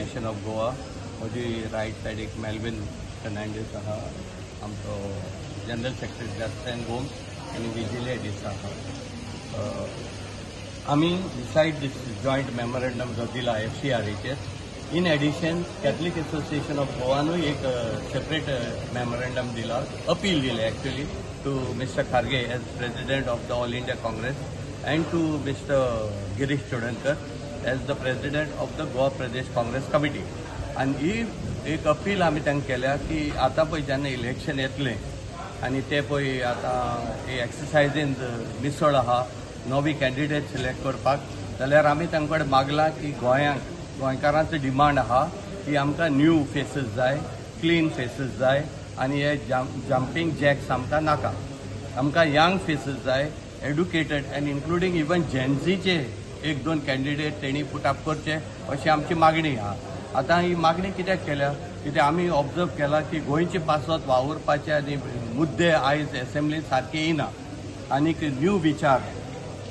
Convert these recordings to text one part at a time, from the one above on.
Association of Goa. म्हजी right सायडीक Melvin Fernandes आहा, आमचो जनरल सेक्रेटरी जस्टिन गोम्स आनी विजिले दीस आहा. आमी डिसायड दिस जॉयंट मेमोरेंडम जो दिला FCRAचेर. In addition Catholic association of गोवानूय एक सेपरेट मेमोरेंडम दिला, अपील दिले actually to mister Kharge as president of the All India Congress and to Mr. Girish Chodankar as the president of the Goa Pradesh Congress Committee. And ही एक appeal आमी तांकां केल्या की आतां पळय जेन्ना इलेक्शन येतलें आनी ते पळय आतां एक्सरसायजीन मिसळ आहा नवी कॅन्डिडेट सिलेक्ट करपाक, जाल्यार आमी तांचे कडेन मागलां की गोंयकारांचो डिमांड आहा की आमकां न्यू फेसीस जाय, क्लीन फेसीस जाय आनी हे जम्पिंग जॅक्स आमकां नाका. आमकां यंग फेसीस जाय, एड्युकेटेड अँड इन्क्लुडींग इवन जेन्झीचे एक दोन कॅन्डिडेट तेणी पुटअप करचे अशी आमची मागणी आहा. आतां ही मागणी कित्याक केल्या, कित्याक आमी ऑब्जर्व केला की गोंयचे पासत वावुरपाचे आनी मुद्दे आयज एसेंब्लीन सारके येना आनीक न्यू विचार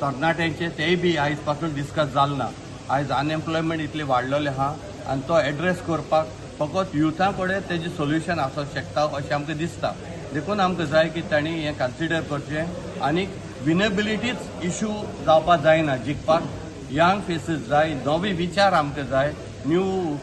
तरणाट्यांचे तेय बी आयज पासून डिस्कस जाल ना. आयज अनएम्प्लॉयमेंट इतले वाडलेले आहा आनी तो एड्रेस करपाक फकत युथा कडेन तेजें सोल्युशन आसूंक शकता अशें आमकां दिसता. देखून आमकां जाय की तांणी हें कन्सिडर करचें आनीक विनेबिलिटीच इश्यू जावपाक जायना जिखपाक. यंग फेसीस जाय, नवे विचार आमकां जाय, न्यू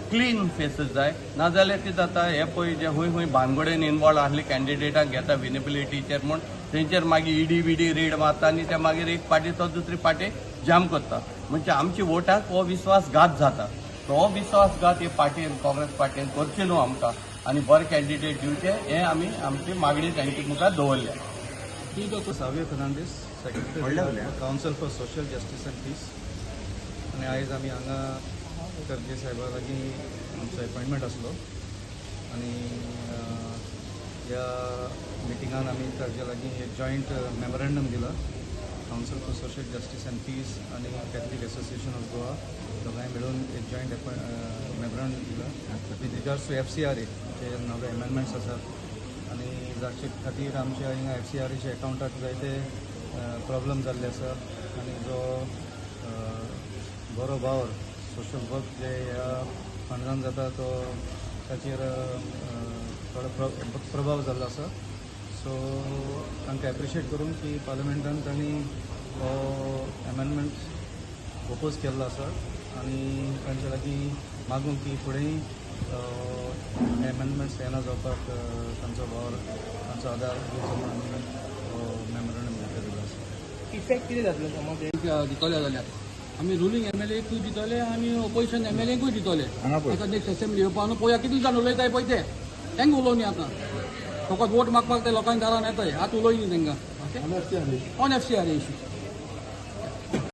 क्लीन फेसीस जाय. नाजाल्यार कितें जाता हे पळय जे खंय भानगडेन इनवॉल्व आसले कॅन्डिडेटांक घेता विनेबिलिटीचेर म्हूण तेंचेर मागीर ईडी रेड मारता आनी ते मागीर एक पार्टी तो दुसरी पार्टी जाम करता. म्हणजे आमची वोटाक हो विस्वासघात जाता. तो विस्वासघात हे पार्टीन काँग्रेस पार्टीन करचे न्हू आमकां आनी बरे कॅन्डिडेट दिवचे हे आमी आमची मागणी तांचे मुखार दवरल्या. Doctor Xavier Fernandes, secretary council for social justice and peace. आनी आयज आमी हांगा खर्गे साहेबा लागीं आमचो अपॉयंटमेंट आसलो आनी ह्या मिटिंगान आमी ताजे लागीं एक जॉयंट मेमोरेंडम दिला. Council for social justice and peace आनी कॅथलिक एसोसिएशन ऑफ गोवा दोगांय मेळून एक जॉयंट मेमोरेंडम दिला विथ रिगार्ड्स टू FCRA जे नवे अमेंडमेंट्स आसात आनी जाचे खातीर आमच्या हिंगा FCRAच्या अकाउंटाक जायते प्रॉब्लम जाल्ले आसा आनी जो बरो वावर सोशल वर्क जे ह्या फंडान जाता तो ताचेर थोडो प्रभाव जाल्लो आसा. सो तांकां एप्रिशिएट करून की पार्लमेंटान तांणी हो अमेंडमेंट प्रपोज केल्लो आसा आनी तांचे लागीं मागून की फुडेंय अमेंडमेंट्स येना जावपाक तांचो वावर तांचो आदार दिवचो म्हणून आमी मेमोरेंडम दिल्लो आसा. इफेक्ट कितें जातलो समज दितले जाल्यार आमी रुलींग MLAकूय दितले आनी ऑपोजिशन MLAकूय दितले. आतां नेक्स्ट असेंब्ली येवपा न्हू पळोवया कितले जाण उलयताय पळय ते तेंका उलोवनी आतां फकत वोट मागपाक ते लोकांनी दारान येताय आतां उलोय न्ही तेंकां ऑन FCRA इश्यू.